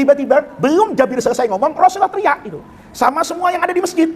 Tiba-tiba belum Jabir selesai ngomong, Rasulullah teriak itu sama semua yang ada di masjid.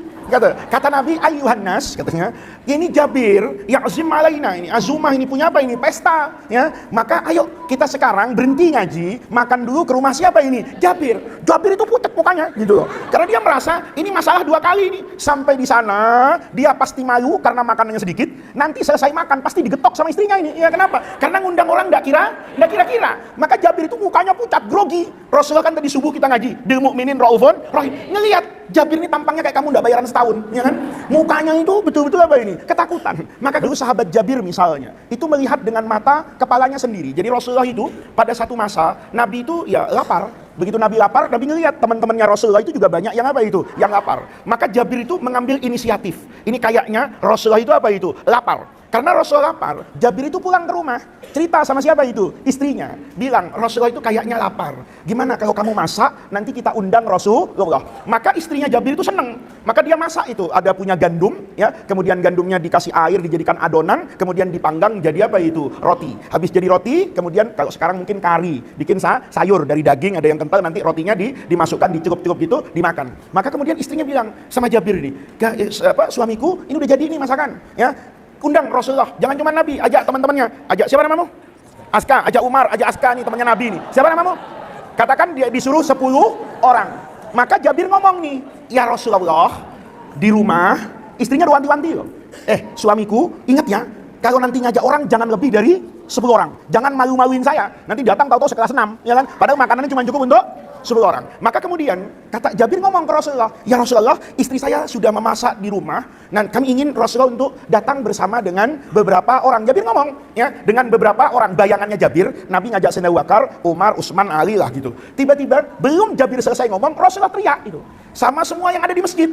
Kata Nabi, ayuhan nas, katanya, ini Jabir yang azim alaina, ini azumah, ini punya apa ini? Pesta, ya. Maka ayo kita sekarang berhenti ngaji, makan dulu ke rumah siapa ini? Jabir. Jabir itu putek mukanya gitu loh. Karena dia merasa ini masalah dua kali ini. Sampai di sana dia pasti malu karena makanannya sedikit. Nanti selesai makan pasti digetok sama istrinya ini. Ya kenapa? Karena ngundang orang enggak kira-kira. Maka Jabir itu mukanya pucat, grogi. Rasulullah kan tadi subuh kita ngaji, bil mukminin raufun rahim. Ngelihat Jabir ini tampangnya kayak kamu enggak bayaran setahun, ya kan? Mukanya itu betul-betul apa ini? Ketakutan. Maka dulu sahabat Jabir misalnya, itu melihat dengan mata kepalanya sendiri. Jadi Rasulullah itu pada satu masa, Nabi itu ya lapar. Begitu Nabi lapar, Nabi ngelihat teman-temannya Rasulullah itu juga banyak yang apa itu? Yang lapar. Maka Jabir itu mengambil inisiatif. Ini kayaknya Rasulullah itu apa itu? Lapar. Karena Rasulullah lapar, Jabir itu pulang ke rumah, cerita sama siapa itu? Istrinya. Bilang, Rasulullah itu kayaknya lapar. Gimana kalau kamu masak, nanti kita undang Rasulullah. Maka istrinya Jabir itu seneng. Maka dia masak itu, ada punya gandum, ya. Kemudian gandumnya dikasih air, dijadikan adonan, kemudian dipanggang jadi apa itu? Roti. Habis jadi roti, kemudian kalau sekarang mungkin kari, bikin sayur dari daging, ada yang kental, nanti rotinya dimasukkan, dicelup-celup gitu, dimakan. Maka kemudian istrinya bilang sama Jabir ini, suamiku, ini udah jadi ini masakan, ya. Undang Rasulullah, jangan cuma Nabi, ajak teman-temannya. Ajak siapa namamu? Aska, ajak Umar, ajak Aska nih temannya Nabi nih. Siapa namamu? Katakan dia disuruh 10 orang. Maka Jabir ngomong nih, ya Rasulullah, di rumah istrinya wanti-wanti loh. Suamiku, ingat ya, kalau nanti ngajak orang jangan lebih dari 10 orang. Jangan malu-maluin saya. Nanti datang tahu-tahu sekelas 6, ya kan? Padahal makanannya cuma cukup untuk 10 orang. Maka kemudian kata Jabir ngomong ke Rasulullah, ya Rasulullah, istri saya sudah memasak di rumah, dan kami ingin Rasulullah untuk datang bersama dengan beberapa orang. Jabir ngomong, ya, dengan beberapa orang. Bayangannya Jabir, Nabi ngajak Sayyidina Abu Bakar, Umar, Utsman, Ali lah gitu. Tiba-tiba belum Jabir selesai ngomong, Rasulullah teriak itu sama semua yang ada di masjid.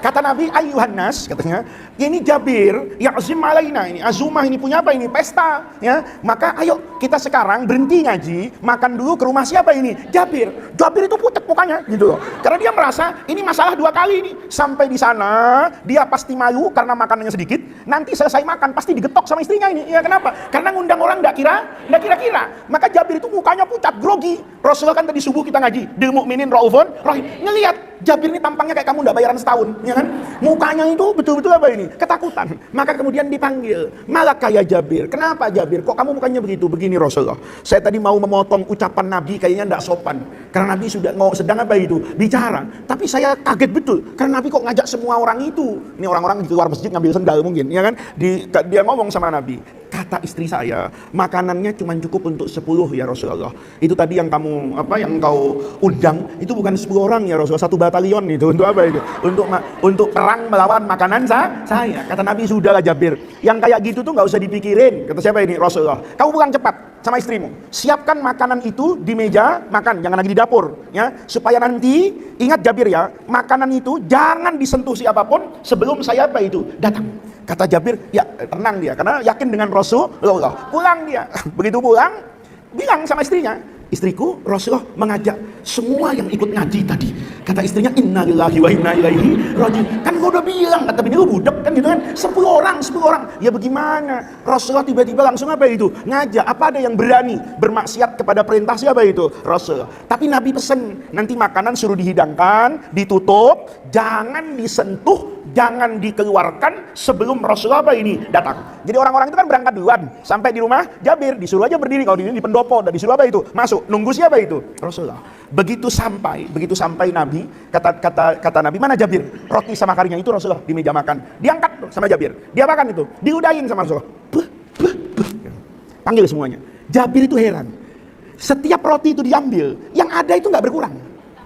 Kata Nabi, ayuhan nas, katanya, ini Jabir yang azim alaina, ini azumah, ini punya apa ini? Pesta, ya. Maka ayo kita sekarang berhenti ngaji, makan dulu ke rumah siapa ini? Jabir. Jabir itu putek mukanya gitu loh. Karena dia merasa ini masalah dua kali ini. Sampai di sana dia pasti malu karena makanannya sedikit. Nanti selesai makan pasti digetok sama istrinya ini. Ya kenapa? Karena ngundang orang enggak kira-kira. Maka Jabir itu mukanya pucat, grogi. Rasulullah kan tadi subuh kita ngaji, bil mukminin raufun rahim. Ngelihat Jabir ini tampangnya kayak kamu enggak bayaran setahun, ya kan? Mukanya itu betul-betul apa ini? Ketakutan. Maka kemudian dipanggil, "Malaka ya Jabir? Kenapa Jabir? Kok kamu mukanya begitu?" Begini Rasulullah, saya tadi mau memotong ucapan Nabi, kayaknya enggak sopan. Karena Nabi sudah sedang apa itu? Bicara. Tapi saya kaget betul, karena Nabi kok ngajak semua orang itu. Ini orang-orang di luar masjid ngambil sendal mungkin, ya kan? Dia ngomong sama Nabi, kata istri saya, makanannya cuma cukup untuk 10 ya Rasulullah. Itu tadi yang kamu yang kau undang itu bukan 10 orang ya Rasulullah, 1 batalion itu. Untuk apa itu? Untuk perang melawan makanan saya. Kata Nabi, sudahlah Jabir. Yang kayak gitu tuh nggak usah dipikirin. Kata siapa ini? Rasulullah. Kamu pulang cepat sama istrimu. Siapkan makanan itu di meja makan, jangan lagi di dapur, ya. Supaya nanti ingat Jabir ya, makanan itu jangan disentuh siapapun sebelum saya datang. Kata Jabir, ya tenang dia, karena yakin dengan Rasulullah. Pulang dia, begitu pulang, bilang sama istrinya, istriku, Rasulullah mengajak semua yang ikut ngaji tadi. Kata istrinya, innalillahi wa inna ilaihi raji'un. Kan gua udah bilang, kata bini lu budak kan gitu kan, 10 orang. Ya bagaimana? Rasulullah tiba-tiba langsung apa itu? Ngajak. Apa ada yang berani bermaksiat kepada perintah siapa itu? Rasul. Tapi Nabi pesen, nanti makanan suruh dihidangkan, ditutup, jangan disentuh, jangan dikeluarkan sebelum Rasulullah datang. Jadi orang-orang itu kan berangkat duluan, sampai di rumah Jabir, disuruh aja berdiri, kalau di pendopo, dan disuruh masuk, nunggu siapa itu? Rasulullah. Begitu sampai Nabi, kata Nabi, mana Jabir? Roti sama karinya itu Rasulullah di meja makan. Diangkat sama Jabir, dia makan itu, diudahin sama Rasulullah. Panggil semuanya. Jabir itu heran. Setiap roti itu diambil, yang ada itu nggak berkurang.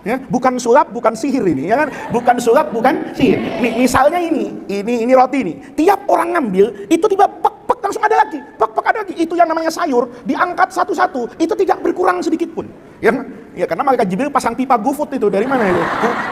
Ya, bukan sulap, bukan sihir ini, ya kan? Bukan sulap, bukan sihir. Nih, misalnya ini roti ini. Tiap orang ngambil, itu tiba pek langsung ada lagi. Pek ada lagi. Itu yang namanya sayur, diangkat satu-satu, itu tidak berkurang sedikit pun. Ya karena malaikat Jibril pasang pipa GoFood itu dari mana itu?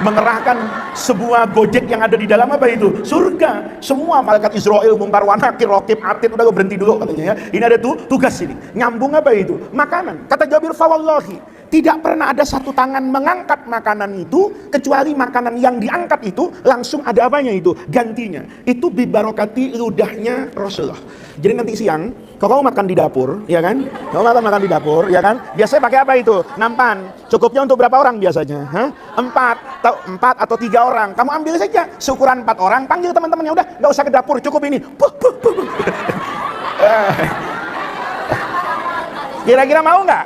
Mengerahkan sebuah Gojek yang ada di dalam apa itu? Surga. Semua malaikat Israel, Munkar wa Nakir, Raqib, Atid, udah berhenti dulu katanya ya. Ini ada tugas ini. Nyambung apa itu? Makanan. Kata Jabir, fawallahi, tidak pernah ada satu tangan mengangkat makanan itu kecuali makanan yang diangkat itu langsung ada apanya itu? Gantinya. Itu bibarokati ludahnya Rasulullah. Jadi nanti siang kalau kamu makan di dapur, ya kan? Kalau makan di dapur, ya kan? Biasanya pakai apa itu? nampan. Cukupnya untuk berapa orang biasanya? Hah? 4 atau 3 orang. Kamu ambil saja. Syukuran 4 orang, panggil teman-temannya, udah, nggak usah ke dapur, cukup ini. Kira-kira mau nggak?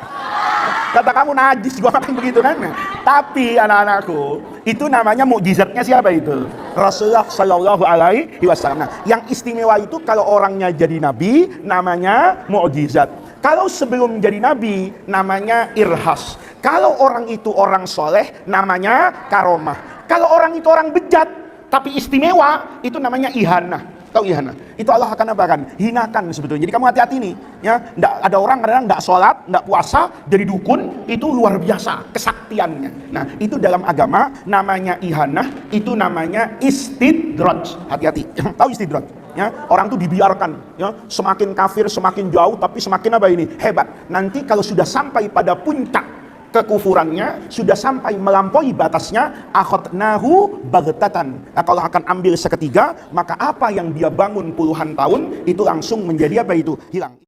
Kata kamu najis, gua ngapain begitu kan? Tapi anak-anakku, itu namanya mukjizatnya siapa itu? Rasulullah Shallallahu Alaihi Wasallam. Nah, yang istimewa itu kalau orangnya jadi nabi, namanya mukjizat. Kalau sebelum jadi nabi, namanya irhas. Kalau orang itu orang soleh, namanya karomah. Kalau orang itu orang bejat, tapi istimewa, itu namanya ihanah. Tahu ihana? Itu Allah akan apa kan? Hinakan sebetulnya. Jadi kamu hati-hati nih, ya. Ada orang kadang-kadang nggak sholat, nggak puasa, jadi dukun, itu luar biasa kesaktiannya. Nah, itu dalam agama namanya ihanah, itu namanya istidraj. Hati-hati. Tahu istidraj? Ya, orang tuh dibiarkan, ya, semakin kafir, semakin jauh, tapi semakin apa ini? Hebat. Nanti kalau sudah sampai pada puncak kekufurannya, sudah sampai melampaui batasnya, akhadnahu baghtatan. Nah, kalau akan ambil seketika, maka apa yang dia bangun puluhan tahun itu langsung menjadi apa itu? Hilang.